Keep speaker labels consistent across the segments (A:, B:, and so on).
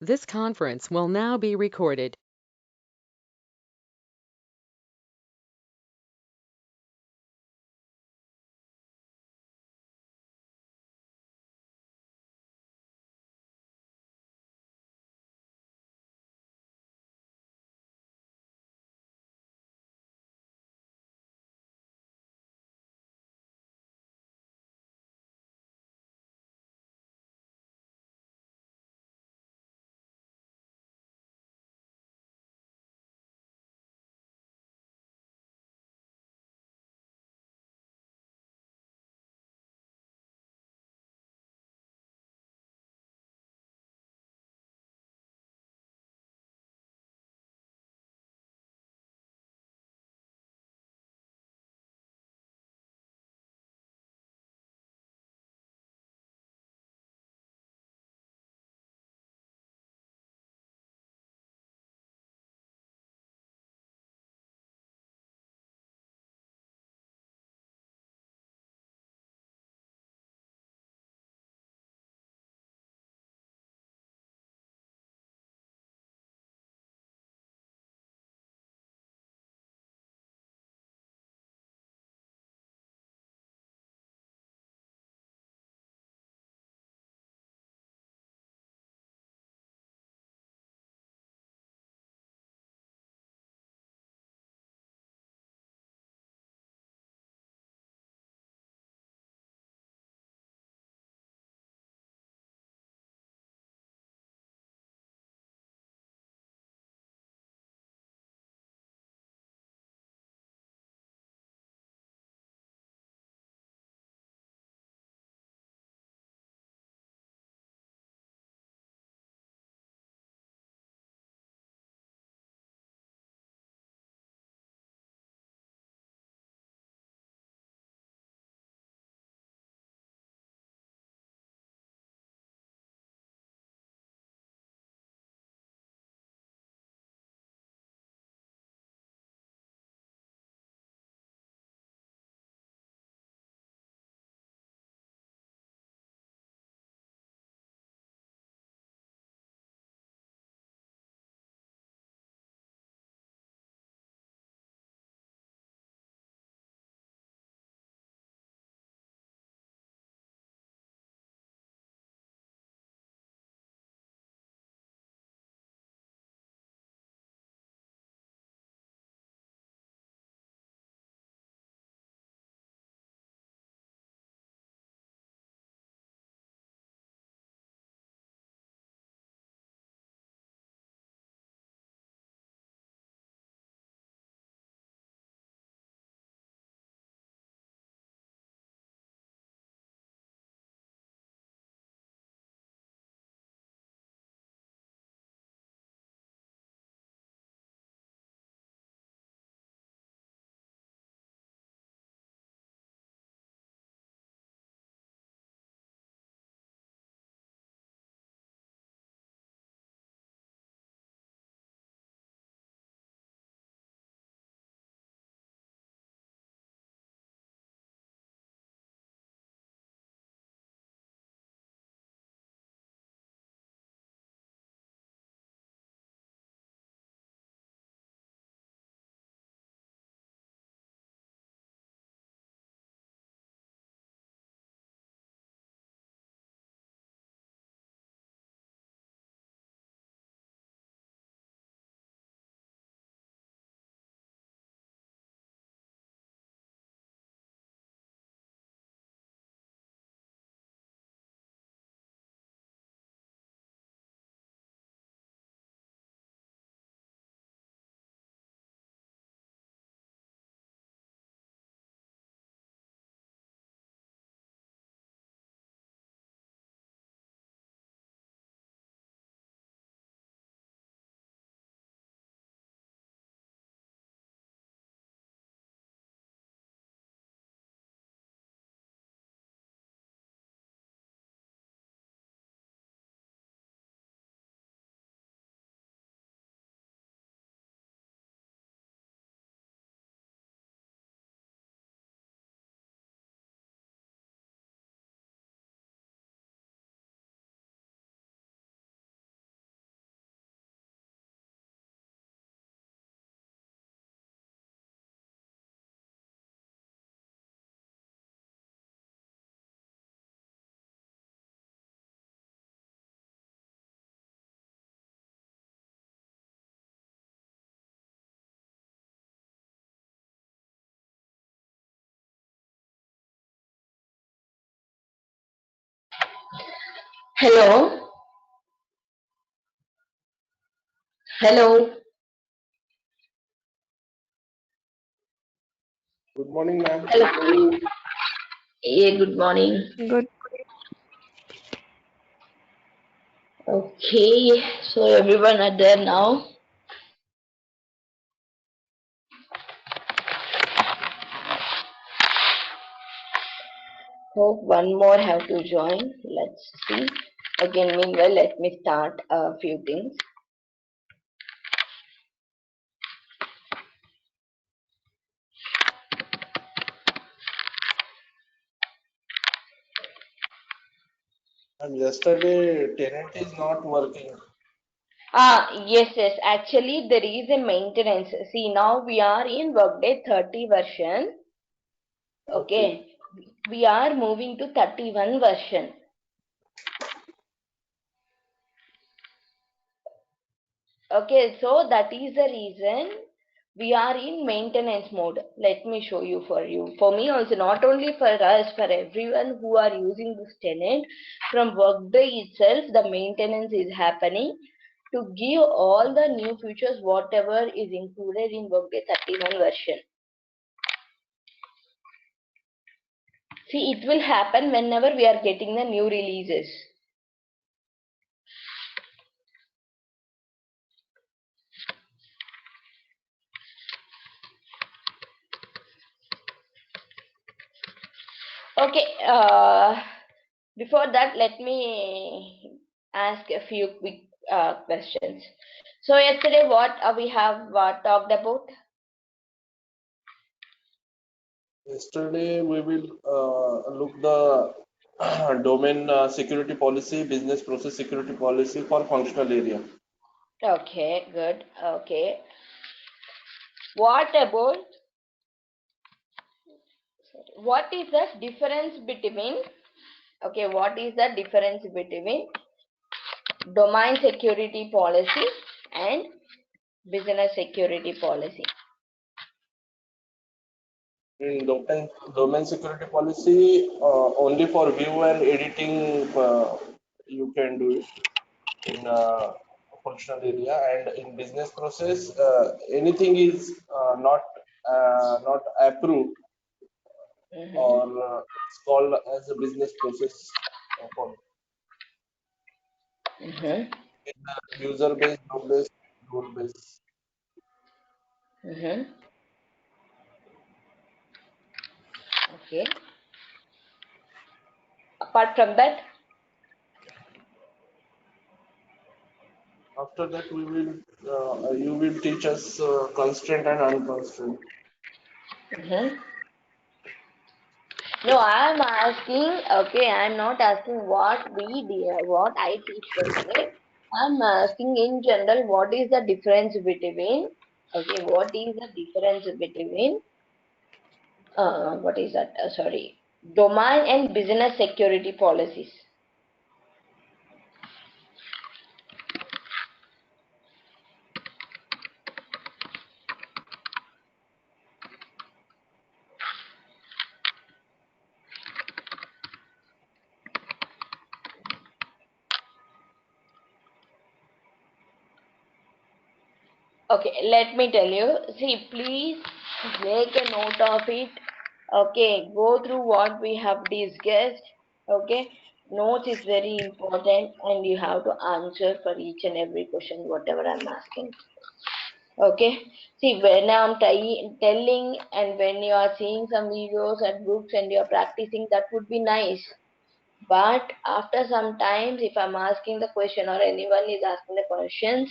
A: This conference will now be recorded.
B: Hello. Hello.
C: Good morning, ma'am.
B: Hello. Yeah, good morning.
D: Good.
B: Okay, so everyone are there now. Hope one more have to join. Let's see. Again, meanwhile, let me start a few things.
C: And yesterday, tenant is not working.
B: Yes. Actually, there is a maintenance. See, now we are in Workday 30 version.
C: Okay.
B: Okay. We are moving to 31 version. Okay, so that is the reason we are in maintenance mode. Let me show you for you. For me also, not only for us, for everyone who are using this tenant, from Workday itself, the maintenance is happening to give all the new features, whatever is included in Workday 31 version. See, it will happen whenever we are getting the new releases. Okay, before that, let me ask a few quick questions. So yesterday, what we have talked about?
C: Yesterday, we will look the domain security policy, business process security policy for functional area.
B: Okay, good. Okay, what about what is the difference between? Okay, what is the difference between domain security policy and business security policy?
C: In domain security policy, only for view and editing, you can do it in functional area, and in business process, anything is not approved
B: Mm-hmm.
C: or it's called as a business process for
B: Mm-hmm.
C: user based, role based.
B: Mm-hmm. Okay. Apart from that,
C: After that, you will teach us constraint and unconstraint.
B: mm-hmm. No, I'm asking, okay, I'm not asking what what I teach yesterday. I'm asking in general, what is the difference between, okay, what is the difference between, what is that? Sorry, domain and business security policies. Okay, let me tell you. See, please make a note of it. Okay, go through what we have discussed. Okay, notes is very important, and you have to answer for each and every question, whatever I'm asking. Okay, see, when I'm telling and when you are seeing some videos and books and you're practicing, that would be nice. But after some times, if I'm asking the question or anyone is asking the questions,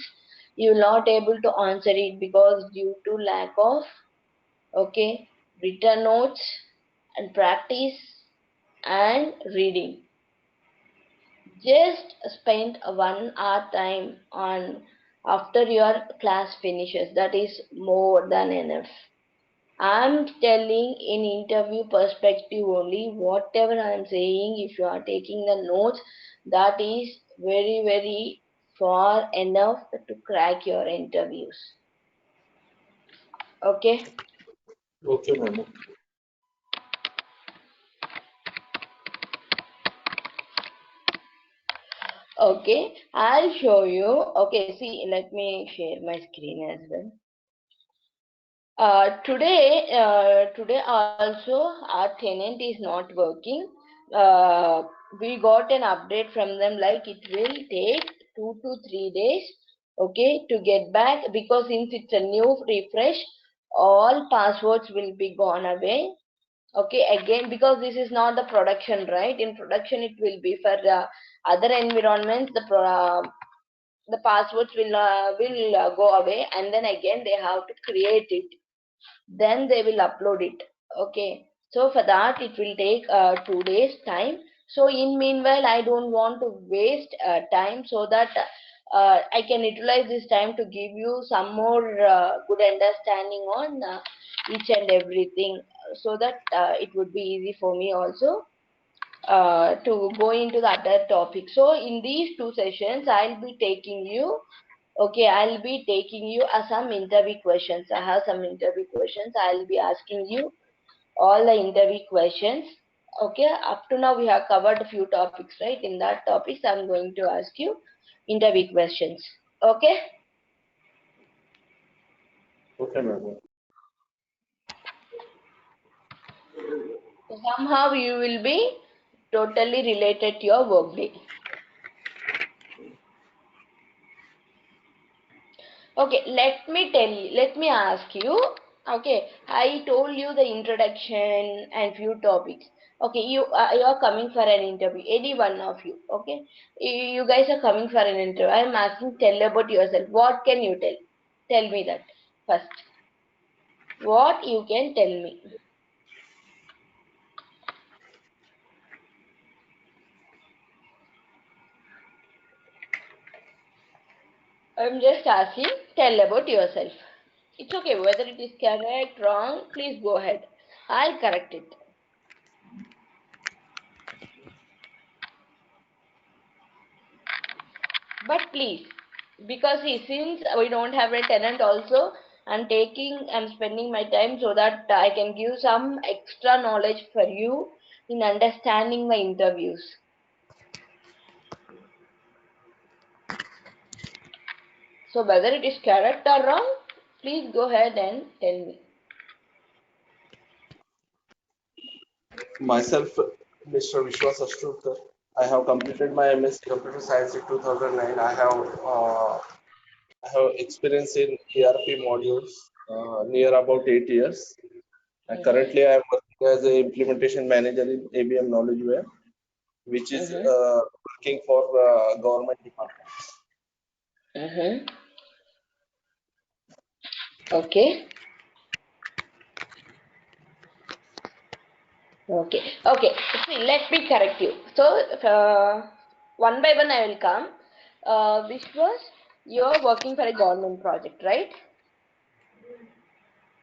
B: you're not able to answer it because due to lack of, okay, written notes and practice and reading. Just spend 1 hour time on after your class finishes. That is more than enough. I'm telling in interview perspective only. Whatever I'm saying, if you are taking the notes, that is very far enough to crack your interviews. Okay.
C: Okay, madam.
B: Okay, I'll show you. Okay, see, let me share my screen as well. Today also our tenant is not working. Uh, we got an update from them like it will take 2 to 3 days, okay, to get back, because since it's a new refresh, all passwords will be gone away. Okay, again, because this is not the production, right? In production, it will be for other environments. The passwords will go away, and then again they have to create it, then they will upload it. Okay, so for that it will take 2 days time. So in meanwhile, I don't want to waste time, so that I can utilize this time to give you some more good understanding on each and everything, so that it would be easy for me also to go into the other topic. So in these two sessions, I'll be taking you. Okay, I'll be taking you some interview questions. I have some interview questions. I'll be asking you all the interview questions. Okay, up to now we have covered a few topics, right? In that topics, I'm going to ask you interview questions. Okay,
C: Okay, ma'am.
B: so somehow you will be totally related to your workday. Okay, let me ask you. Okay, I told you the introduction and few topics. Okay, you are coming for an interview. Any one of you. Okay, you guys are coming for an interview. I am asking. Tell about yourself. What can you tell? Tell me that first. What you can tell me? I'm just asking. Tell about yourself. It's okay whether it is correct, wrong. Please go ahead. I'll correct it. But please, because see, since we don't have a tenant also, I'm spending my time so that I can give some extra knowledge for you in understanding the interviews. So whether it is correct or wrong, please go ahead and tell me.
C: Myself, Mr. Vishwas Ashtrukar. I have completed my MSc Computer Science in 2009. I have experience in ERP modules near about 8 years. And
B: Mm-hmm.
C: currently, I am working as an implementation manager in ABM Knowledgeware, which is
B: Mm-hmm.
C: working for government department.
B: Mm-hmm. Okay. Okay. Okay. See, let me correct you. So, one by one I will come. Which was you're working for a government project, right?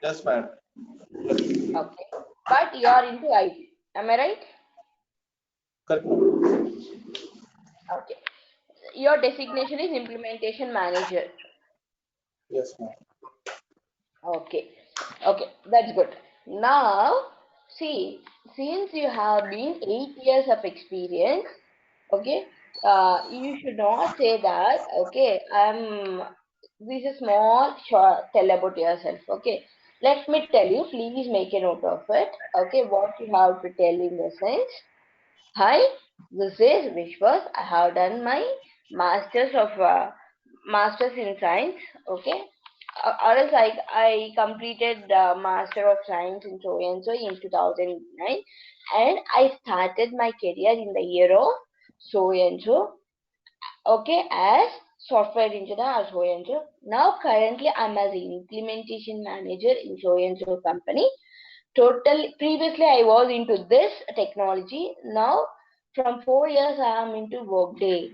C: Yes, ma'am.
B: Okay. But you are into IT. Am I right?
C: Correct, ma'am.
B: Okay. Your designation is implementation manager.
C: Yes, ma'am.
B: Okay. Okay. That's good. Now, see, since you have been 8 years of experience, okay, you should not say that, okay, this is small, short, tell about yourself, okay. Let me tell you, please make a note of it, okay, what you have to tell in the sense. Hi, this is Vishwas. I have done my masters in science. Okay, or else I completed master of science in so and so in 2009, and I started my career in the year of so and so. Okay, as software engineer or so and so. Now currently I'm as an implementation manager in so and so company. Total previously I was into this technology. Now from 4 years I am into Workday.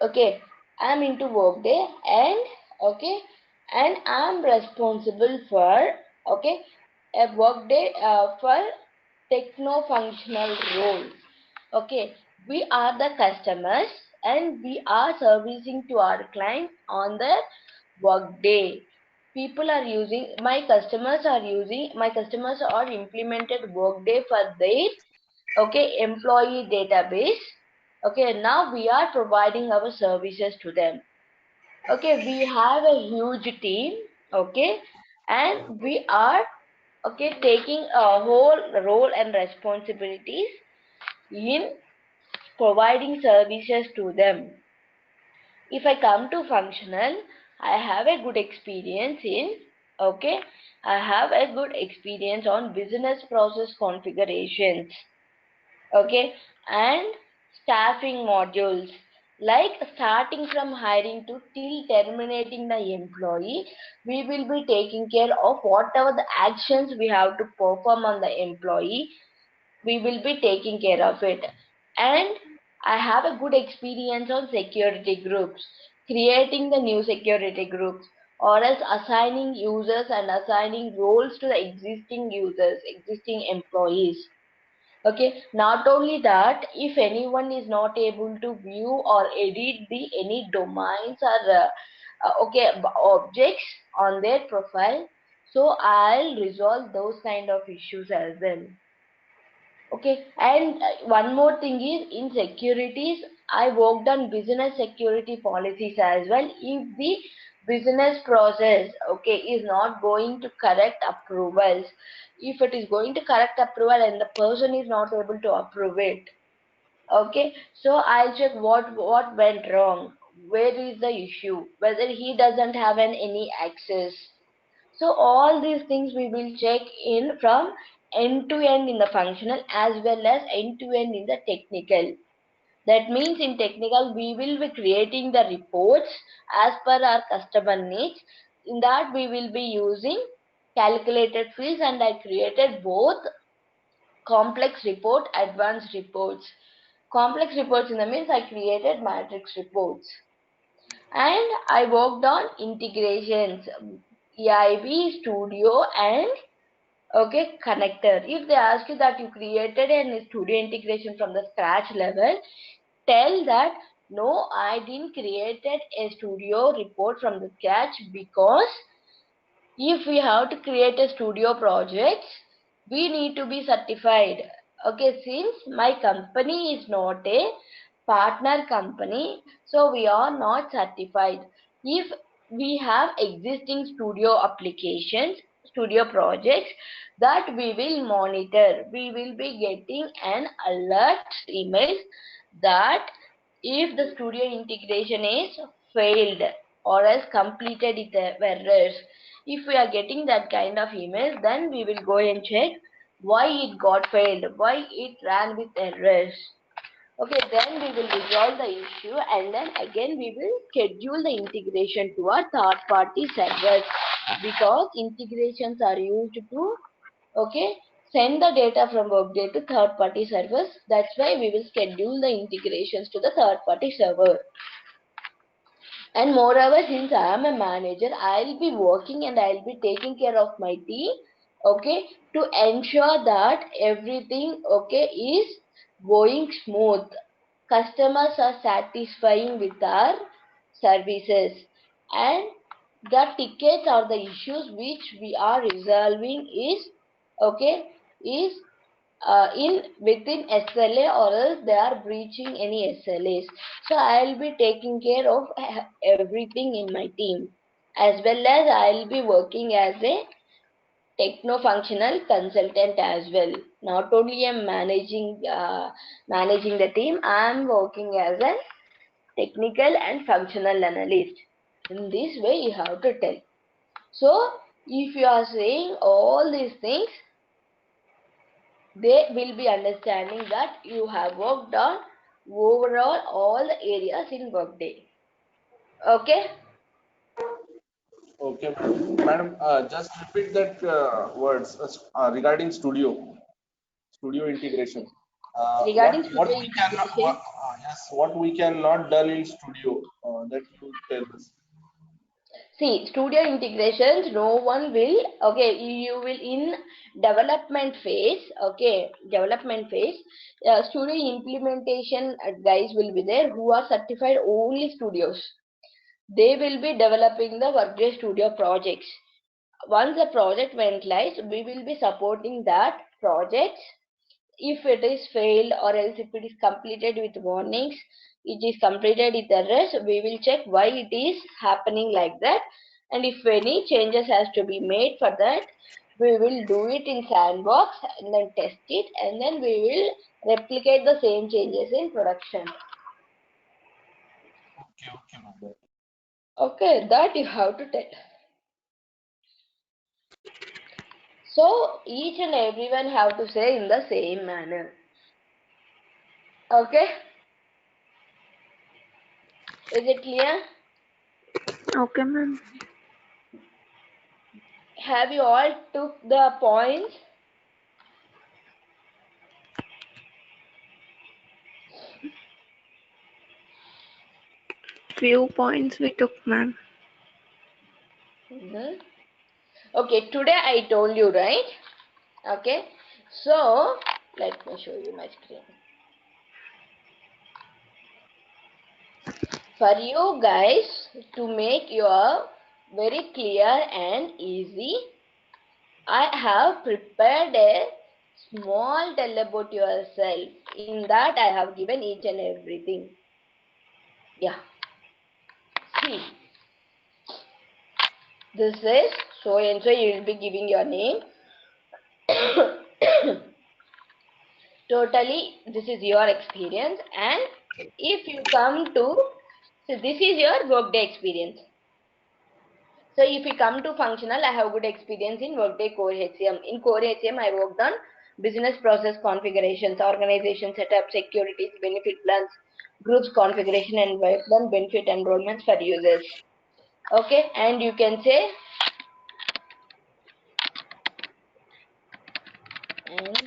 B: Okay, I am into Workday, and okay, and I am responsible for, okay, a Workday for techno functional roles. Okay, we are the customers and we are servicing to our client on the Workday. My customers are implemented Workday for their, okay, employee database. Okay, now we are providing our services to them. Okay, we have a huge team. Okay, and we are, okay, taking a whole role and responsibilities in providing services to them. If I come to functional, I have a good experience in, okay, I have a good experience on business process configurations, okay, and staffing modules, like starting from hiring to till terminating the employee. We will be taking care of whatever the actions we have to perform on the employee. We will be taking care of it. And I have a good experience on security groups, creating the new security groups, or else assigning users and assigning roles to the existing users, existing employees. Okay, not only that, if anyone is not able to view or edit the any domains or okay, objects on their profile, so I'll resolve those kind of issues as well. Okay, and one more thing is in securities, I worked on business security policies as well. If the business process, okay, is not going to correct approvals, if it is going to correct approval and the person is not able to approve it, okay, so I'll check what went wrong, where is the issue, whether he doesn't have any access. So all these things we will check in from end to end in the functional as well as end to end in the technical. That means in technical we will be creating the reports as per our customer needs. In that we will be using calculated fields, and I created both complex report, advanced reports. Complex reports in the means I created matrix reports. And I worked on integrations, EIB, Studio, and okay, connector. If they ask you that you created a Studio integration from the scratch level, tell that no, I didn't created a Studio report from the scratch, because if we have to create a studio project, we need to be certified. Okay, since my company is not a partner company, so we are not certified. If we have existing studio applications, studio projects, that we will monitor, we will be getting an alert emails that if the studio integration is failed or else completed with errors. If we are getting that kind of email, then we will go and check why it got failed, why it ran with errors. Okay, then we will resolve the issue, and then again we will schedule the integration to our third party servers, because integrations are used to, okay, send the data from Workday to third party servers. That's why we will schedule the integrations to the third party server. And moreover, since I am a manager, I'll be working and I'll be taking care of my team, okay, to ensure that everything, okay, is going smooth. Customers are satisfying with our services, and the tickets or the issues which we are resolving is, okay, is in within SLA, or else they are breaching any SLAs. So I'll be taking care of everything in my team, as well as I'll be working as a techno-functional consultant as well. Not only I'm managing the team, I'm working as a technical and functional analyst. In this way, you have to tell. So if you are saying all these things, they will be understanding that you have worked on overall all the areas in Workday. Okay?
C: Okay, madam. Just repeat that words regarding studio integration.
B: Regarding
C: What
B: studio
C: we cannot
B: integration,
C: yes, what we cannot done in studio, that you tell us.
B: see, studio integrations, no one will, okay, you will in development phase, okay, development phase, studio implementation guys will be there who are certified only studios. They will be developing the Workday Studio projects. Once the project went live, we will be supporting that project if it is failed, or else if it is completed with warnings, it is completed with errors, we will check why it is happening like that, and if any changes has to be made for that, we will do it in sandbox and then test it, and then we will replicate the same changes in production.
C: Okay, okay, ma'am.
B: Okay, that you have to tell. So each and everyone have to say in the same manner. Okay, is it clear?
D: Okay, ma'am.
B: Have you all took the points?
D: Few points we took, ma'am.
B: Okay, today I told you, right? Okay, so let me show you my screen. For you guys to make your very clear and easy, I have prepared a small tell about yourself. In that I have given each and everything. Yeah. See, this is so and so, you will be giving your name. Totally, this is your experience, and if you come to, so this is your workday experience. So if you come to functional, I have good experience in Workday Core HCM. In Core HCM, I worked on business process configurations, organization setup, securities, benefit plans, groups configuration, and worked on benefit enrollments for users. Okay, and you can say, and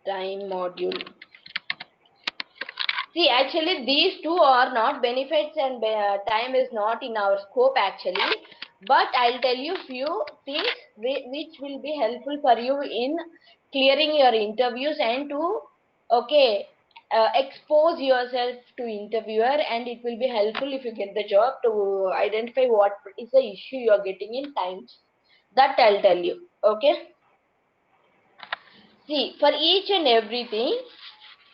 B: time module. See, actually, these two are not benefits, and time is not in our scope actually. But I'll tell you few things which will be helpful for you in clearing your interviews and to, okay, expose yourself to interviewer, and it will be helpful if you get the job to identify what is the issue you are getting in times. That I'll tell you. Okay. See, for each and everything,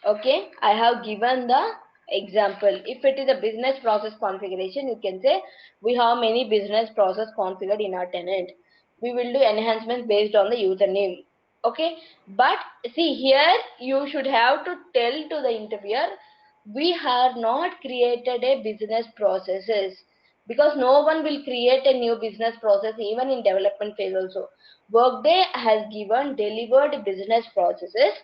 B: okay, I have given the example. If it is a business process configuration, you can say we have many business process configured in our tenant. We will do enhancements based on the username. Okay, but see here, you should have to tell to the interviewer, we have not created a business processes, because no one will create a new business process even in development phase also. Workday has given delivered business processes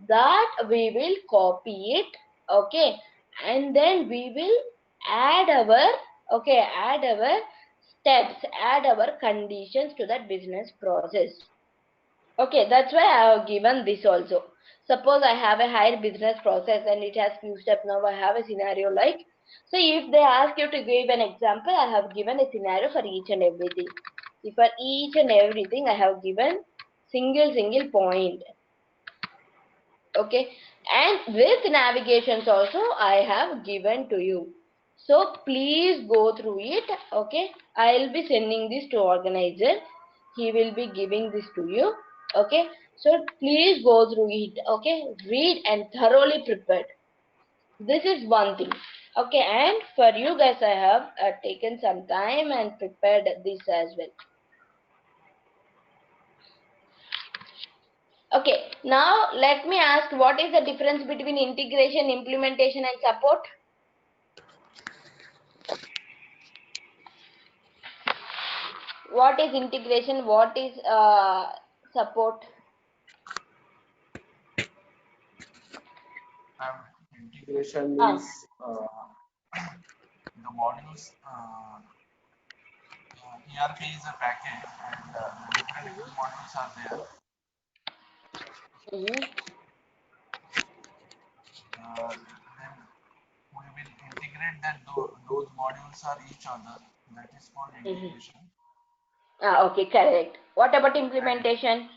B: that we will copy it, okay, and then we will add our, okay, add our steps, add our conditions to that business process. Okay, that's why I have given this also. Suppose I have a higher business process and it has few steps. Now I have a scenario like, so if they ask you to give an example, I have given a scenario for each and everything. See, for each and everything I have given single point. Okay, and with navigations also I have given to you, so please go through it. Okay, I'll be sending this to organizer, he will be giving this to you. Okay, so please go through it. Okay, read and thoroughly prepared. This is one thing. Okay, and for you guys I have taken some time and prepared this as well. Okay, now let me ask, what is the difference between integration, implementation, and support? What is integration? What is support?
C: Integration
B: Ah.
C: means the modules. ERP is a package, and different modules are there.
B: Mhm.
C: Then we will integrate that those modules are each other. That is called
B: Mhm.
C: integration.
B: Ah, okay, correct. What about
C: And
B: implementation?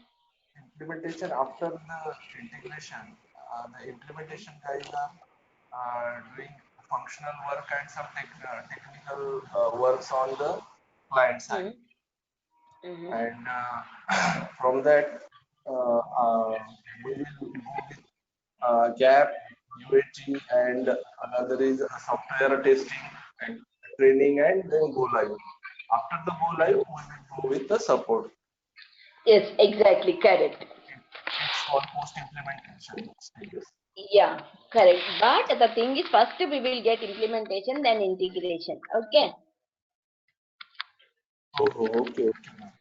C: implementation after the integration, the implementation guys are doing functional work and some technical works on the client side.
B: Mhm. Mhm.
C: And from that, we will go with gap, UAT, and another is software testing and training, and then go live. After the go live, we will go with the support.
B: Yes, exactly, correct.
C: It's called post implementation stages.
B: Yeah, correct. But the thing is, first we will get implementation, then integration. Okay.
C: Oh, okay, okay, ma'am.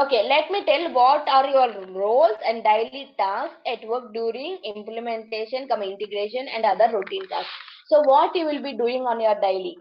B: Okay, let me tell what are your roles and daily tasks at work during implementation, integration, and other routine tasks. So, what you will be doing on your daily?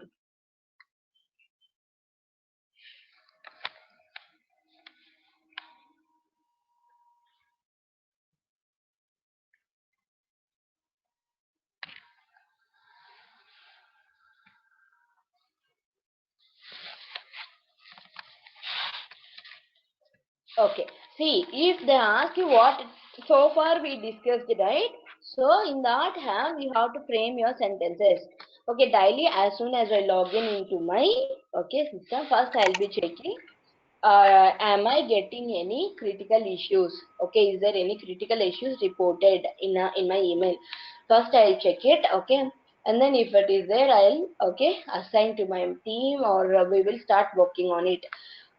B: Okay. See, if they ask you what so far we discussed, right? So in that you have to frame your sentences. Okay, daily as soon as I log in into my system, first I'll be checking. Am I getting any critical issues? Okay, is there any critical issues reported in my email? First I'll check it. Okay, and then if it is there, I'll assign to my team, or we will start working on it.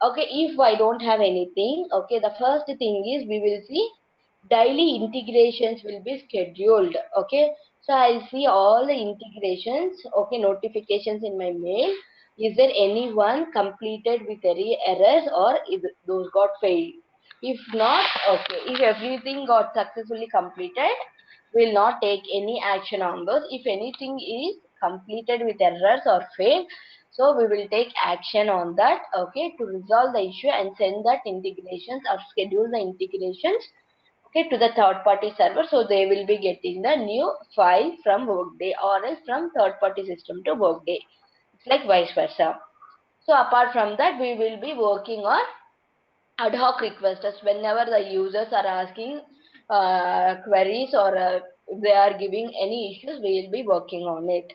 B: Okay, if I don't have anything, okay, the first thing is we will see daily integrations will be scheduled. Okay, so I'll see all the integrations, okay, notifications in my mail. Is there anyone completed with any errors, or is those got failed? If not, okay, if everything got successfully completed, will not take any action on those. If anything is completed with errors or failed, so we will take action on that, okay, to resolve the issue and send that integrations or schedule the integrations, okay, to the third party server, so they will be getting the new file from Workday, or else from third party system to Workday. It's like vice versa. So apart from that, we will be working on ad hoc requests whenever the users are asking queries, or they are giving any issues, we will be working on it.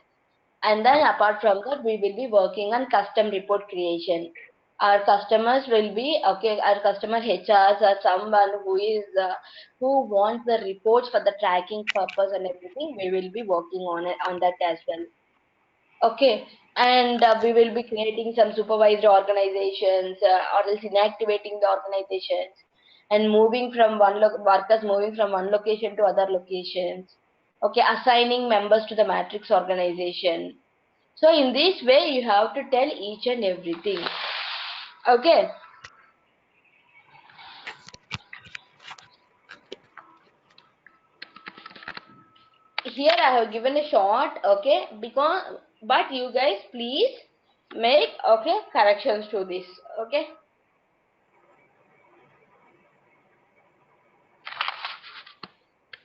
B: And then apart from that, we will be working on custom report creation. Our customers will be, okay, our customer HRs or someone who wants the reports for the tracking purpose and everything, we will be working on it, on that as well. Okay, and we will be creating some supervised organizations, or else inactivating the organizations, and moving from workers moving from one location to other locations. Okay, assigning members to the matrix organization. So in this way, you have to tell each and everything. Okay. Here I have given a short, okay, because but you guys please make corrections to this. Okay.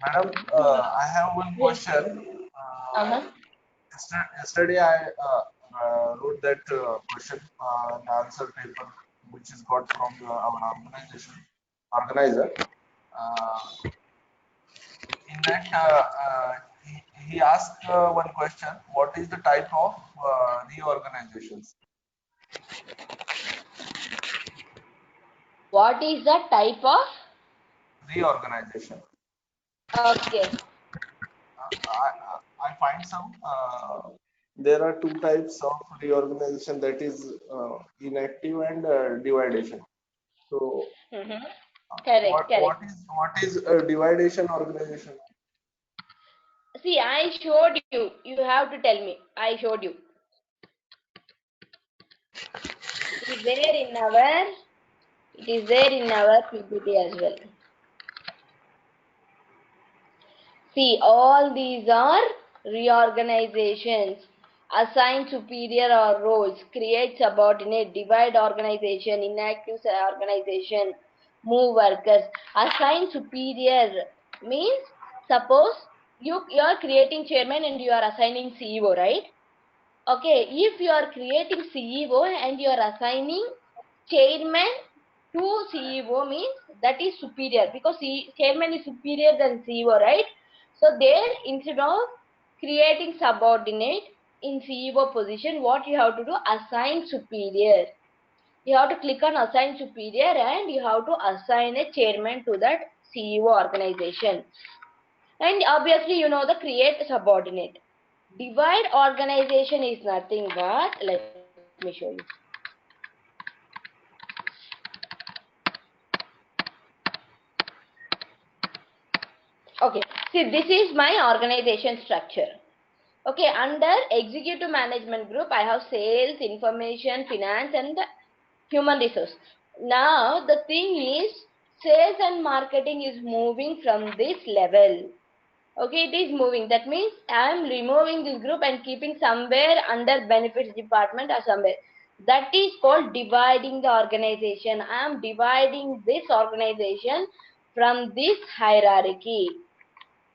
C: Madam, I have one
B: Yes.
C: question.
B: Uh-huh.
C: Yesterday, I wrote that question and answer paper, which is got from our organizer. Uh, in that, he asked one question: what is the type of reorganizations?
B: What is the type of?
C: Reorganization.
B: Okay.
C: I find some. There are two types of reorganization, that is inactive and dividation. So,
B: Mm-hmm. Correct, correct.
C: what is a dividation organization?
B: See, I showed you. You have to tell me. I showed you. It is there in our. It is there in our PPT as well. See, all these are reorganizations. Assign superior or roles, create subordinate, divide organization, inactive organization, move workers. Assign superior means, suppose you are creating chairman and you are assigning CEO, right? Okay, if you are creating CEO and you are assigning chairman to CEO, means that is superior, because chairman is superior than CEO, right? So there, instead of creating subordinate in CEO position, what you have to do? Assign superior. You have to click on assign superior and you have to assign a chairman to that CEO organization. And obviously, you know the create subordinate. Divide organization is nothing but, let me show you. Okay, see, this is my organization structure. Okay, under executive management group, I have sales, information, finance, and human resource. Now, the thing is, sales and marketing is moving from this level. Okay, it is moving. That means I am removing this group and keeping somewhere under benefits department or somewhere. That is called dividing the organization. I am dividing this organization from this hierarchy.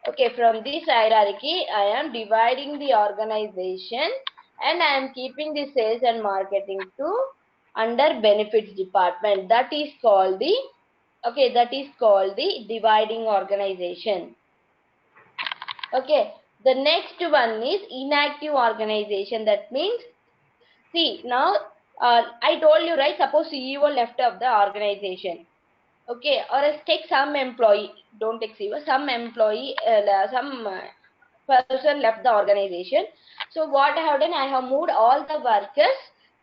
B: Okay, from this hierarchy, I am dividing the organization and I am keeping the sales and marketing to under benefits department. That is called the, okay, that is called the dividing organization. Okay, the next one is inactive organization. That means, see, now I told you, right, suppose CEO left of the organization. Okay, or else take some employee, don't take CEO, some employee, some person left the organization. So what I have done, I have moved all the workers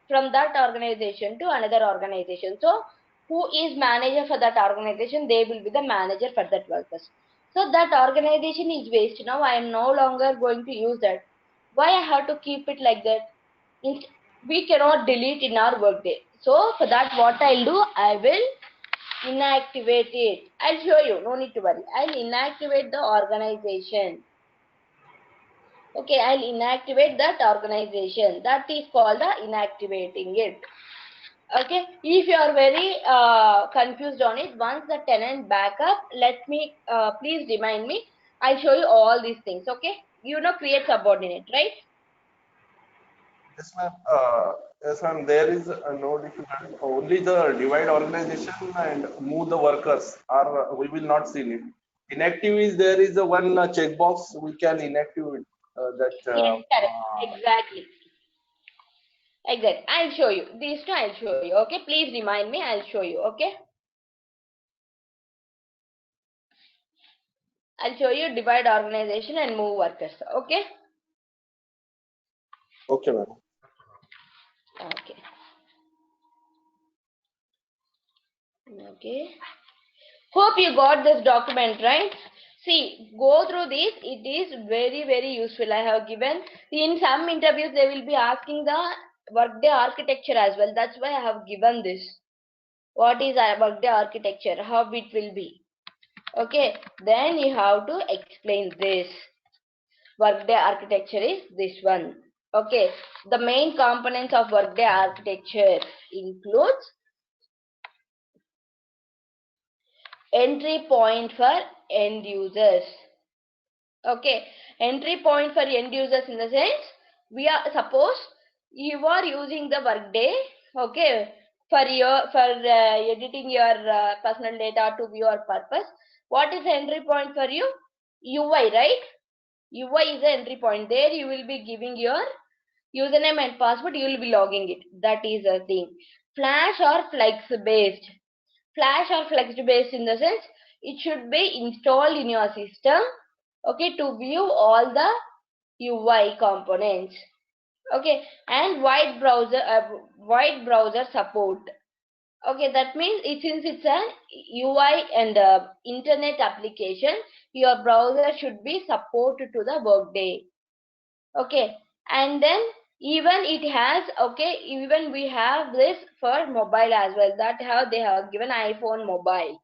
B: from that organization to another organization. So who is manager for that organization, they will be the manager for that workers. So that organization is waste. Now I am no longer going to use that. Why I have to keep it like that? We cannot delete in our workday. So for that, what I'll do, I will inactivate it. I'll show you, no need to worry. I'll inactivate the organization. Okay, I'll inactivate that organization. That is called the inactivating it. Okay, if you are very confused on it, once the tenant back up, let me, please remind me. I'll show you all these things. Okay, you know, create subordinate, right?
C: Yes, ma'am. Yes, ma'am. There is no difficulty. Only the divide organization and move the workers are we will not see it. Inactive is there is a one checkbox we can inactive it. That
B: Yes, correct. Exactly. Exactly. I'll show you. These two I'll show you. Okay, please remind me. I'll show you. Okay. I'll show you divide organization and move workers. Okay.
C: okay, ma'am.
B: Okay. Okay. Hope you got this document, right? See, go through this. It is very, very useful. I have given in some interviews they will be asking the workday architecture as well. That's why I have given this. What is a workday architecture? How it will be? Okay. Then you have to explain this. Workday architecture is this one. Okay. The main components of workday architecture includes entry point for end users. Okay, entry point for end users in the sense, we are, suppose you are using the workday, okay, for your editing your personal data to your purpose. What is the entry point for you? UI, right? UI is the entry point. There you will be giving your username and password, you will be logging it. That is the thing. Flash or flex based. Flash or flex based in the sense, it should be installed in your system, okay, to view all the UI components. Okay, and wide browser support. Okay, that means since it's an UI and internet application, your browser should be supported to the workday. Okay, and then even it has, okay, even we have this for mobile as well, that how they have given iPhone mobile.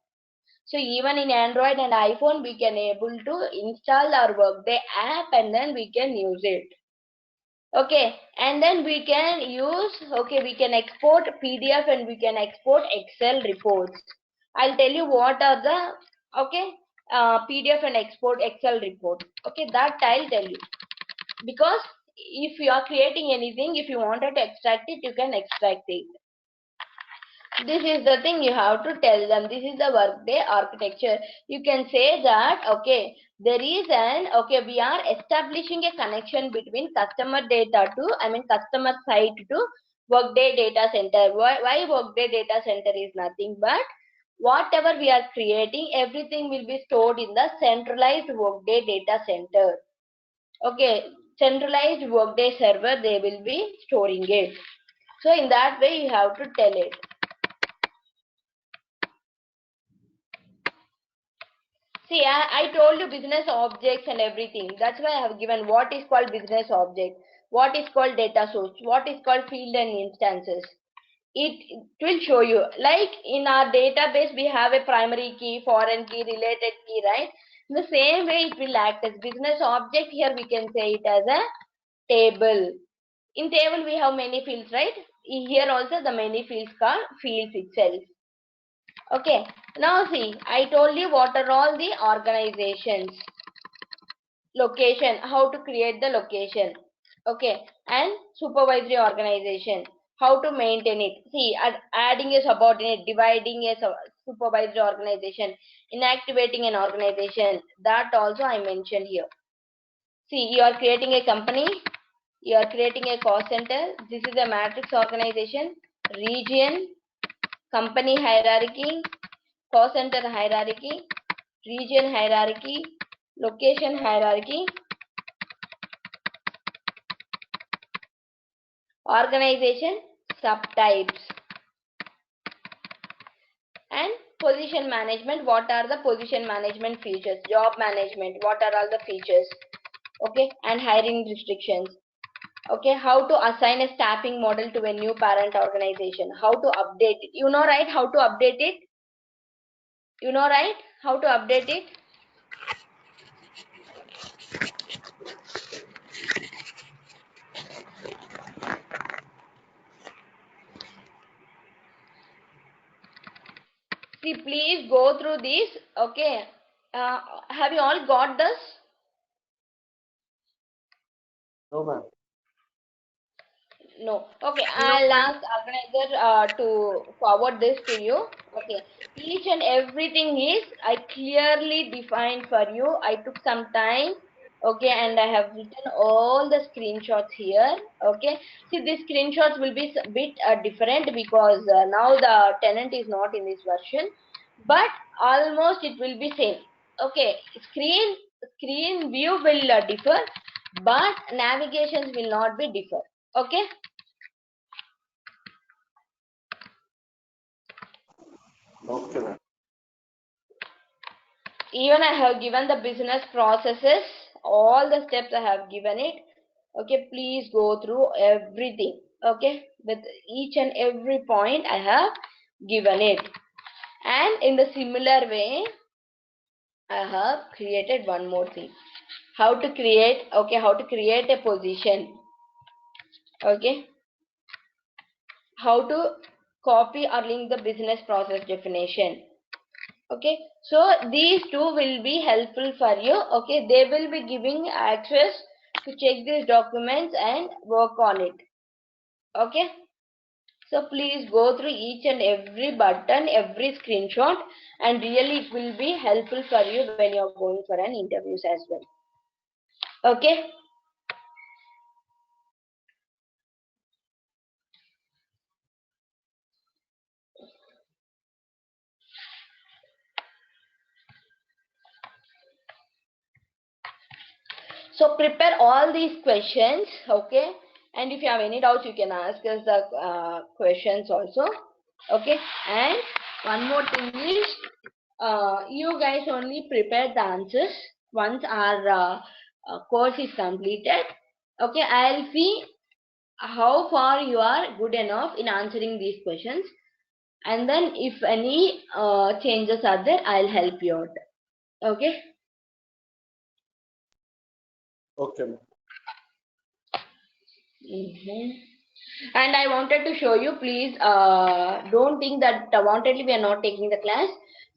B: So even in Android and iPhone we can able to install our workday app and then we can use it. Okay, and then we can use, okay, we can export PDF and we can export Excel reports. I'll tell you what are the, okay, PDF and export Excel report. Okay, that I'll tell you, because if you are creating anything, if you wanted to extract it, you can extract it. This is the thing you have to tell them. This is the workday architecture. You can say that, okay, there is an, okay, we are establishing a connection between customer data to, I mean customer site to workday data center. Why workday data center is nothing but whatever we are creating, everything will be stored in the centralized Workday data center. Okay, centralized Workday server, they will be storing it. So in that way, you have to tell it. See, I told you business objects and everything. That's why I have given what is called business object, what is called data source, what is called field and instances. It will show you. Like in our database, we have a primary key, foreign key, related key, right? In the same way, it will act as business object. Here we can say it as a table. In table, we have many fields, right? Here also the many fields called fields itself. Okay, now see, I told you what are all the organizations, location, how to create the location, okay, and supervisory organization, how to maintain it. See, adding a subordinate, dividing a supervisory organization, inactivating an organization, that also I mentioned here. See, you are creating a company, you are creating a cost center. This is a matrix organization, region, company hierarchy, cost center hierarchy, region hierarchy, location hierarchy, organization subtypes, and position management. What are the position management features? Job management, what are all the features? Okay, and hiring restrictions. Okay, how to assign a staffing model to a new parent organization, how to update it. You know, right? How to update it? You know, right? How to update it? See, please go through this. Okay, have you all got this?
C: No, ma'am.
B: No. Okay,
D: No,
B: I'll
D: ma'am.
B: ask organizer to forward this to you. Okay, each and everything is I clearly defined for you. I took some time. Okay, and I have written all the screenshots here. Okay, see, these screenshots will be a bit different because now the tenant is not in this version, but almost it will be same. Okay, screen view will differ, but navigations will not be differ. Okay.
C: Okay, ma'am.
B: Even I have given the business processes, all the steps I have given it. Okay, please go through everything. Okay, with each and every point I have given it. And in the similar way, I have created one more thing. How to create, okay, how to create a position. Okay, how to copy or link the business process definition. Okay, so these two will be helpful for you. Okay, they will be giving access to check these documents and work on it. Okay, so please go through each and every button, every screenshot, and really it will be helpful for you when you're going for an interviews as well. Okay. So prepare all these questions, okay? And if you have any doubts, you can ask us the questions also, okay? And one more thing is, you guys only prepare the answers once our course is completed, okay? I'll see how far you are good enough in answering these questions, and then if any changes are there, I'll help you out, okay?
C: Okay, ma'am.
B: And I wanted to show you, please don't think that wantedly we are not taking the class.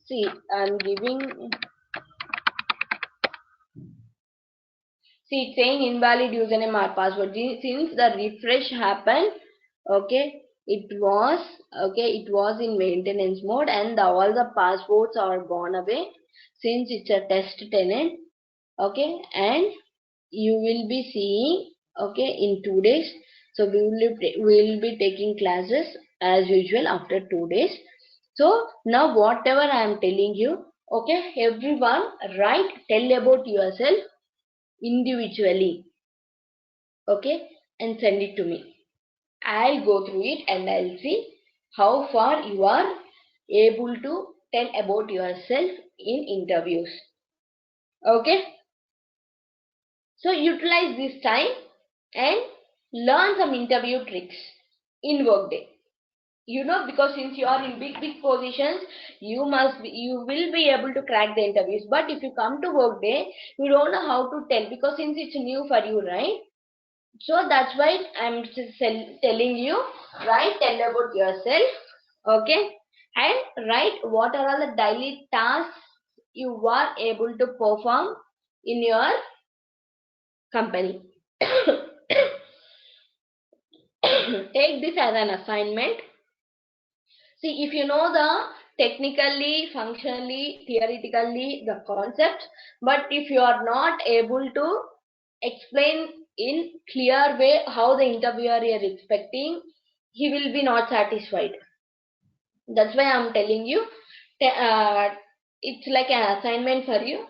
B: See, I'm giving, see, it's saying invalid username or password. Since the refresh happened, okay, it was in maintenance mode, and all the passwords are gone away since it's a test tenant. Okay, and you will be seeing, okay, in 2 days. So we will be taking classes as usual after 2 days. So now whatever I am telling you, okay, everyone tell about yourself individually, okay, and send it to me. I'll go through it and I'll see how far you are able to tell about yourself in interviews. Okay, so utilize this time and learn some interview tricks in Workday. Because since you are in big positions, you will be able to crack the interviews. But if you come to Workday, you don't know how to tell, because since it's new for you, right? So that's why I'm telling you, tell about yourself, okay, and write what are all the daily tasks you are able to perform in your company. Take this as an assignment. See, if you know the technically, functionally, theoretically the concept, but if you are not able to explain in clear way how the interviewer is expecting, he will be not satisfied. That's why I'm telling you, it's like an assignment for you.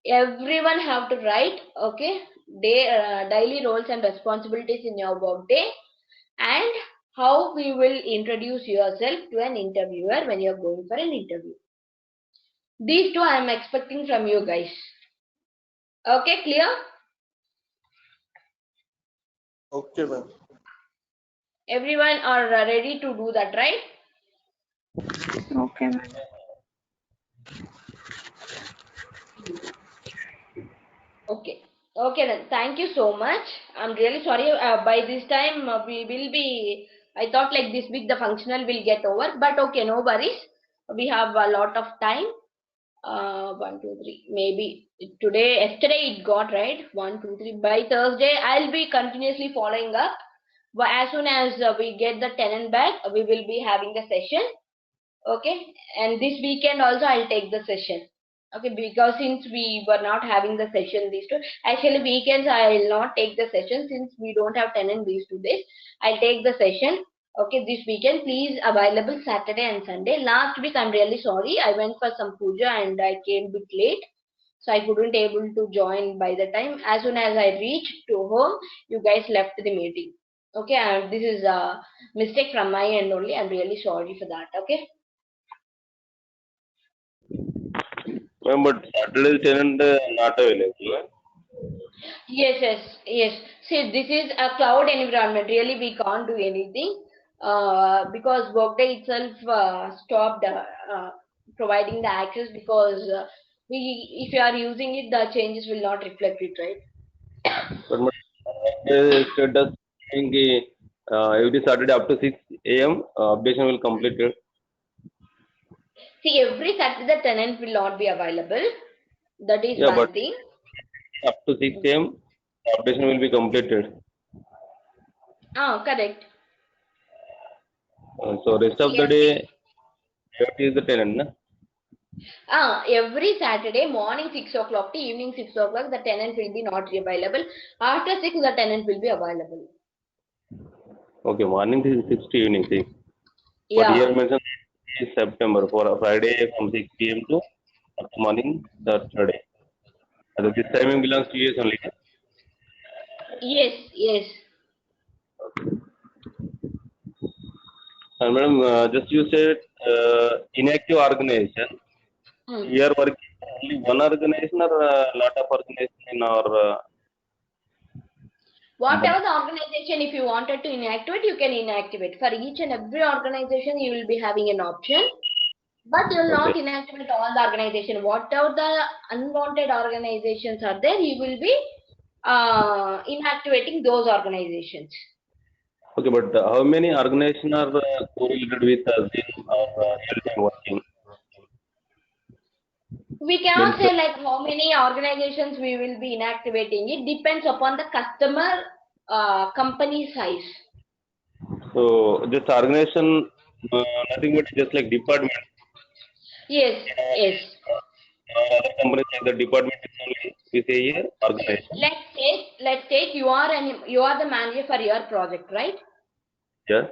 B: Everyone have to write, okay, daily roles and responsibilities in your work day, and how we will introduce yourself to an interviewer when you're going for an interview. These two I am expecting from you guys. Okay, clear?
C: Okay, ma'am.
B: Everyone are ready to do that, right?
D: Okay, ma'am.
B: Okay. Okay then. Thank you so much. I'm really sorry. By this time we will be. I thought like this week the functional will get over, but okay, no worries. We have a lot of time. 1, 2, 3. Maybe yesterday it got right. 1, 2, 3. By Thursday, I'll be continuously following up. But as soon as we get the tenant back, we will be having the session. Okay, and this weekend also I'll take the session. Okay, because since we were not having the session these two, actually weekends I'll not take the session since we don't have tenant these 2 days. I'll take the session. Okay, this weekend please available Saturday and Sunday. Last week I'm really sorry, I went for some puja and I came a bit late, so I couldn't able to join by the time. As soon as I reached to home, you guys left the meeting. Okay, and this is a mistake from my end only. I'm really sorry for that. Okay.
E: Ma'am, but Saturday tenant not available.
B: Yes. See, this is a cloud environment. Really, we can't do anything because Workday itself stopped providing the access because if you are using it, the changes will not reflect it, right?
E: But status saying every Saturday up to 6 a.m. Updation will complete it.
B: See, every Saturday the tenant will not be available. That is
E: Yeah, but
B: one thing.
E: up to 6 a.m. Updation will be completed.
B: Correct.
E: So rest of
B: See,
E: the day, what is the tenant? Na?
B: every Saturday morning 6 o'clock to evening 6 o'clock, the tenant will be not available. After 6, the tenant will be available.
E: Okay, morning is 6 to evening 6. But
B: Yeah.
E: here mentioned is September for a Friday from 6 p.m. to morning Saturday. So this timing belongs to US only. Na?
B: Yes.
E: And madam, just you said inactive organization.
B: Hmm.
E: We are working only one organization or a lot of organization in our company?
B: Whatever the organization, if you wanted to inactivate, you can inactivate. For each and every organization, you will be having an option, but you will
E: Okay.
B: not inactivate all the organization. Whatever the unwanted organizations are there, you will be inactivating those organizations.
E: Okay, but how many organizations are correlated with Zoom or real-time working?
B: We
E: Means,
B: cannot say like how many organizations we will be inactivating. It depends upon the customer company size.
E: so this organization, nothing but just like department.
B: Yes.
E: Other companies like the department is only we say here
B: See,
E: organization.
B: let's take you are the manager for your project, right?
E: Yeah.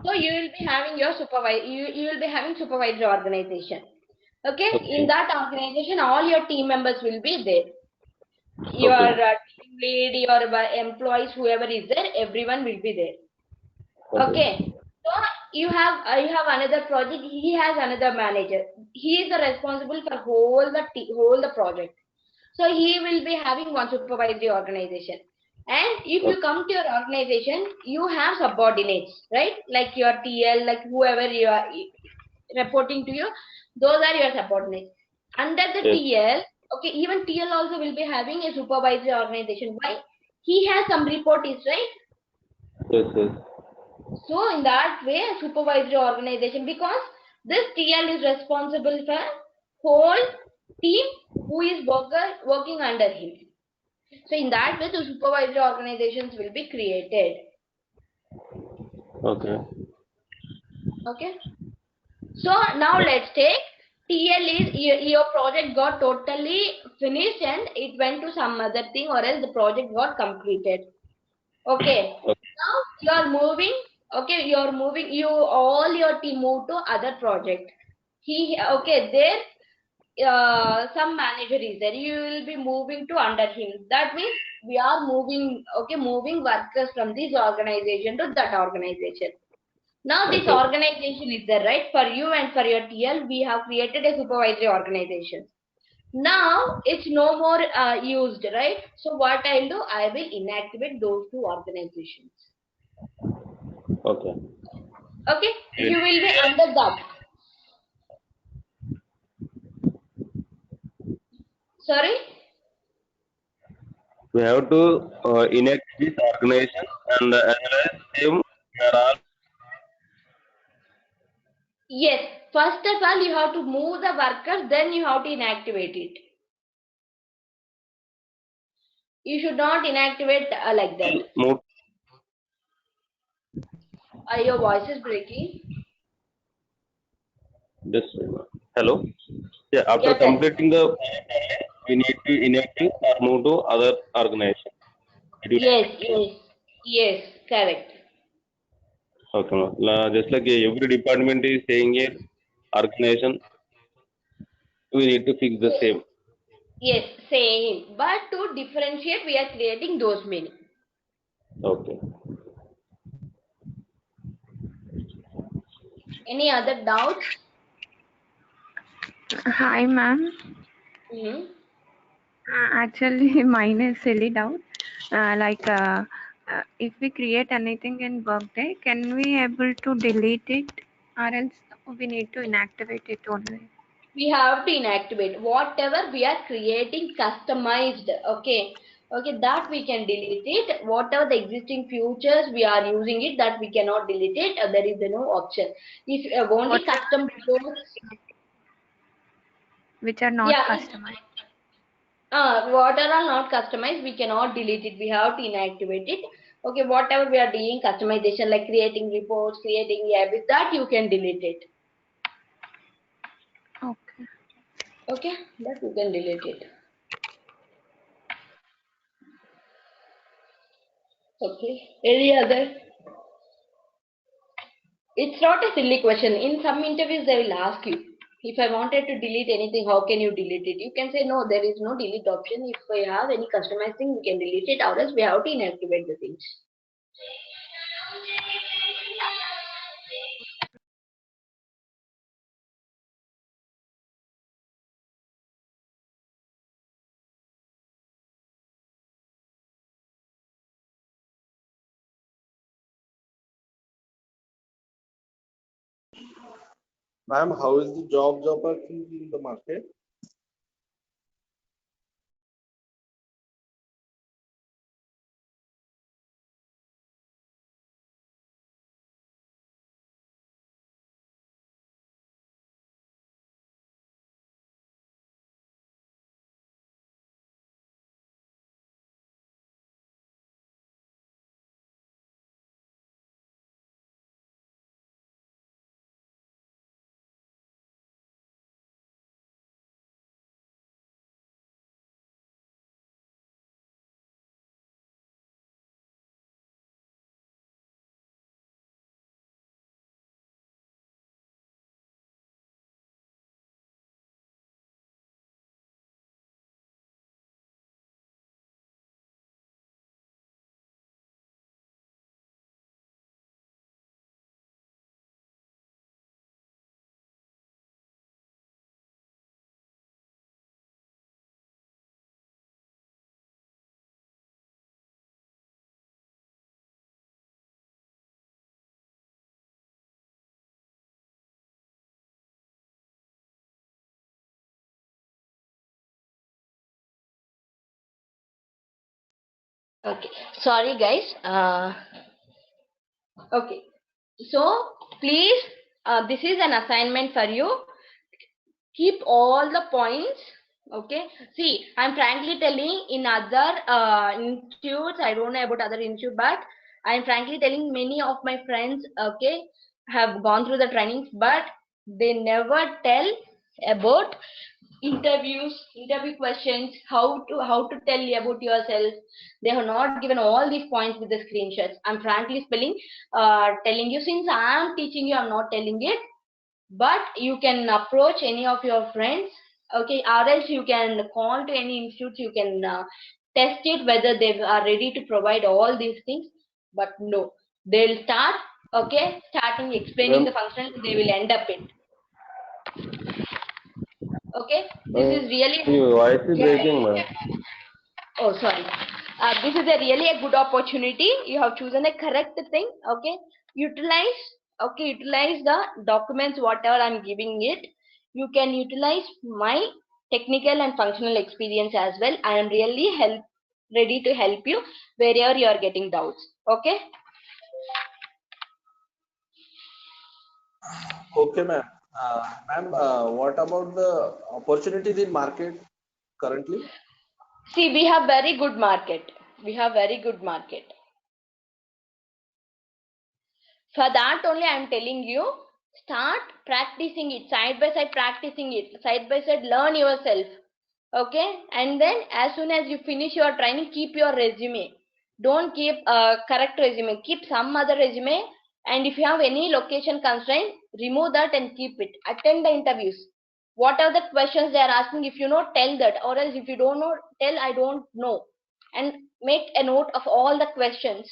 B: So you will be having your you will be having supervisory organization. Okay, in
E: Okay.
B: that organization, all your team members will be there. Your
E: Okay.
B: team lead, your employees, whoever is there, everyone will be there.
E: Okay.
B: Okay. So you have another project. He has another manager. He is the responsible for whole the project. So he will be having one supervisory organization. And if you
E: Okay.
B: come to your organization, you have subordinates, right? Like your TL, like whoever you are reporting to you, those are your subordinates. Under the
E: Yes.
B: TL, okay, even TL also will be having a supervisory organization. Why? He has some reportees, right?
E: Yes. Yes.
B: So in that way, a supervisory organization, because this TL is responsible for whole team who is working under him. So in that way, the supervisory organizations will be created.
E: Okay.
B: Okay. So now let's take TL is your project got totally finished and it went to some other thing, or else the project got completed. Okay. Now you are moving. Okay, you are moving. You all your team move to other project. Okay there. Some manager is there. You will be moving to under him. That means we are moving. Okay, moving workers from this organization to that organization. Now this
E: Okay.
B: organization is there, right? For you and for your TL, we have created a supervisory organization. Now it's no more used, right? So what I'll do, I will inactivate those two organizations.
E: Okay.
B: Okay,
E: Yes.
B: you will be under that. Sorry?
E: We have to enact this organization and as well as same we are all
B: Yes. First of all, you have to move the workers, then you have to inactivate it. You should not inactivate like that.
E: moved.
B: Your voice is breaking.
E: Just hello. Yeah. After
B: Yeah, tell.
E: completing the project, we need to inactive or move to other organization. It will
B: Yes,
E: affect you.
B: yes, yes, correct.
E: Okay. Ma'am. Just like every department is saying a organization, we need to fix the same.
B: Yes, same. But to differentiate, we are creating those many.
E: Okay.
B: Any other doubts?
D: Hi, ma'am.
B: Hmm.
D: Actually, mine is silly doubt. If we create anything in Workday, can we able to delete it, or else we need to inactivate it only?
B: We have to inactivate whatever we are creating customized. Okay. Okay, that we can delete it. Whatever the existing features we are using it, that we cannot delete it. There is no option. If only
D: Whatever
B: custom reports,
D: which are not
B: yeah, if
D: customized.
B: whatever are not customized, we cannot delete it. We have to inactivate it. Okay, whatever we are doing customization, like creating reports, creating habits, that you can delete it.
D: Okay.
B: Okay, that you can delete it. Okay, any other? It's not a silly question. In some interviews, they will ask you, if I wanted to delete anything, how can you delete it? You can say, no, there is no delete option. If I have any customized thing, we can delete it, or else we have to inactivate the things.
C: Ma'am, how is the job opportunity in the market?
B: Okay, sorry guys. Okay, so please, this is an assignment for you. Keep all the points. Okay, see, I'm frankly telling, in other institutes, I don't know about other institute, but I'm frankly telling, many of my friends, okay, have gone through the trainings, but they never tell about interview questions, how to tell about yourself. They have not given all these points with the screenshots. I'm frankly telling you, since I'm teaching you, I'm not telling it, but you can approach any of your friends, okay, or else you can call to any institutes. You can test it whether they are ready to provide all these things. But no, they'll start, okay, starting explaining the
E: Ma'am,
B: functions, they will end up it. Okay, this is really,
E: your voice is
B: yeah.
E: breaking, ma'am.
B: Oh, sorry. This is a really a good opportunity. You have chosen a correct thing. Okay, utilize. Okay, utilize the documents whatever I'm giving it. You can utilize my technical and functional experience as well. I am really ready to help you wherever you are getting doubts. Okay.
C: Okay, ma'am. Ma'am, what about the opportunities in market currently?
B: See, we have very good market. We have very good market. For that only I am telling you, start practicing it, side by side, practicing it side by side, learn yourself. Okay, and then as soon as you finish your training, keep your resume. Don't keep a correct resume, keep some other resume. And if you have any location constraint, remove that and keep it. Attend the interviews. What are the questions they are asking? If you know, tell that, or else if you don't know, tell I don't know, and make a note of all the questions.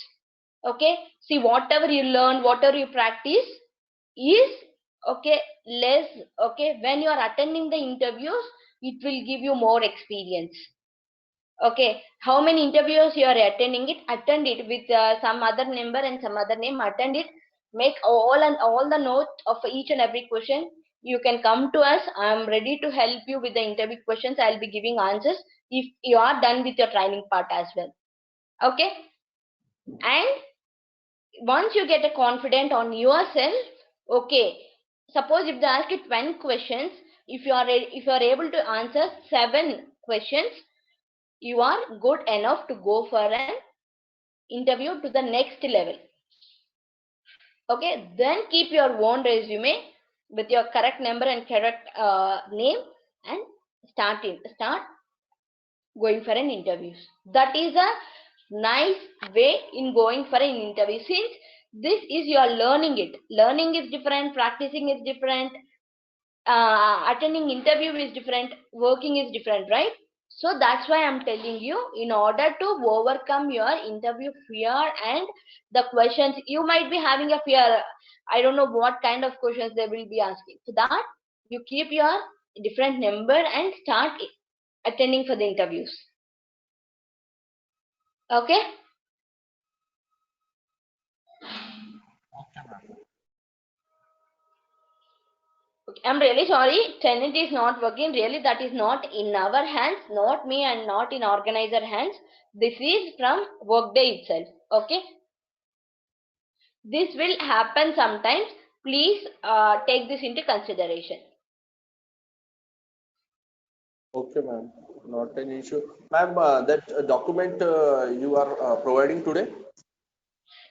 B: Okay, see, whatever you learn, whatever you practice is, okay, less. Okay, when you are attending the interviews, it will give you more experience. Okay, how many interviews you are attending it, attend it with some other number and some other name, attend it. Make all the notes of each and every question. You can come to us. I am ready to help you with the interview questions. I'll be giving answers if you are done with your training part as well. Okay, and once you get a confident on yourself, okay, suppose if they ask you 20 questions, if you are able to answer 7 questions, you are good enough to go for an interview to the next level. Okay, then keep your own resume with your correct number and correct name, and start going for an interview. That is a nice way in going for an interview. Since this is, you are learning it, learning is different, practicing is different, attending interview is different, working is different, right? So that's why I'm telling you, in order to overcome your interview fear and the questions you might be having a fear, I don't know what kind of questions they will be asking. For that, you keep your different number and start attending for the interviews. Okay. Okay, I'm really sorry. Tenant is not working. Really, that is not in our hands, not me and not in organizer hands. This is from Workday itself. Okay. This will happen sometimes. Please take this into consideration.
C: Okay, ma'am. Not an issue. Ma'am, that document you are providing today?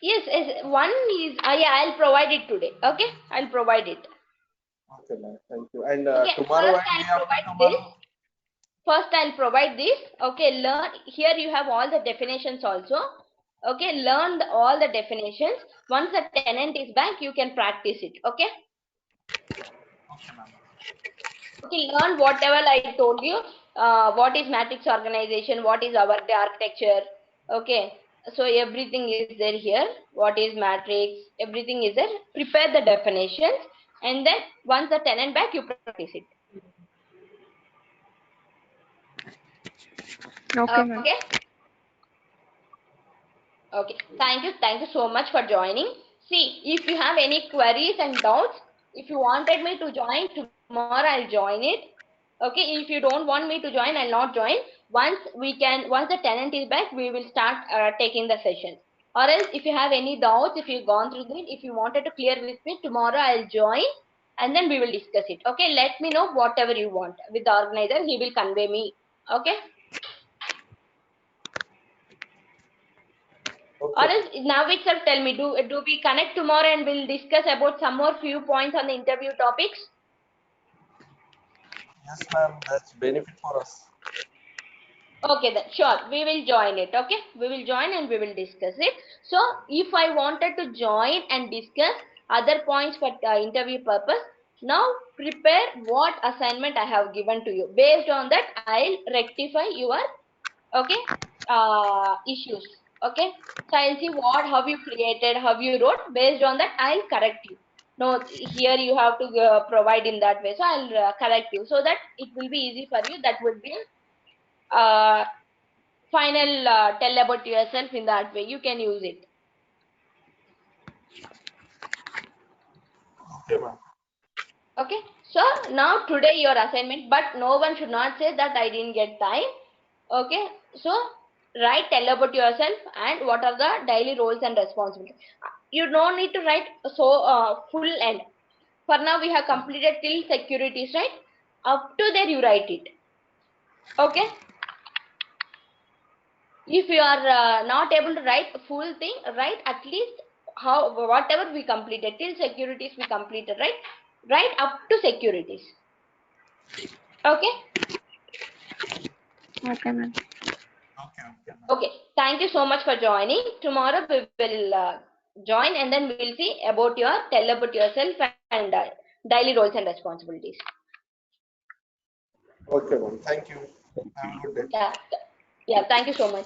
B: Yes, yes, one is, yeah, I'll provide it today. Okay, I'll provide it.
C: Okay, ma'am. Thank you. And
B: Okay,
C: tomorrow
B: first
C: and
B: I'll
C: day after
B: provide this.
C: tomorrow?
B: First I'll provide this. Okay, learn. Here you have all the definitions also. Okay, learn all the definitions. Once the tenant is back, you can practice it. Okay. Okay, learn whatever I told you. What is matrix organization? What is our Workday architecture? Okay, so everything is there here. What is matrix? Everything is there. Prepare the definitions, and then once the tenant back, you practice it.
D: Okay, ma'am.
B: Okay. Okay. Thank you so much for joining. See, if you have any queries and doubts, if you wanted me to join tomorrow, I'll join it. Okay. If you don't want me to join, I'll not join. once the tenant is back, we will start taking the sessions. Or else, if you have any doubts, if you've gone through it, if you wanted to clear with me, tomorrow I'll join and then we will discuss it. Okay, let me know whatever you want with the organizer. He will convey me. Okay. Or
C: Okay.
B: else, now itself tell me, do we connect tomorrow and we'll discuss about some more few points on the interview topics?
C: Yes, ma'am. That's benefit for us.
B: Okay, then sure, we will join it. Okay, we will join and we will discuss it. So if I wanted to join and discuss other points for interview purpose, now prepare what assignment I have given to you. Based on that, I'll rectify your okay issues. Okay, so I'll see how you created, how you wrote. Based on that, I'll correct you. No, here you have to provide in that way. So I'll correct you so that it will be easy for you. That would be uh, final tell about yourself in that way. You can use it.
C: Okay, ma'am.
B: Okay. So now today your assignment, but no one should not say that I didn't get time. Okay. So write tell about yourself and what are the daily roles and responsibilities. You don't need to write so full end. For now we have completed till securities, right? Up to there you write it. Okay. If you are not able to write full thing, write at least whatever we completed till securities we completed, right up to securities. Okay.
D: Okay, ma'am.
C: Okay, okay, ma'am.
B: Okay, thank you so much for joining. Tomorrow we will join and then we'll see about your tell about yourself and daily roles and responsibilities.
C: Okay, ma'am. Thank you. Have a good day.
B: Yeah, yeah, thank you so much.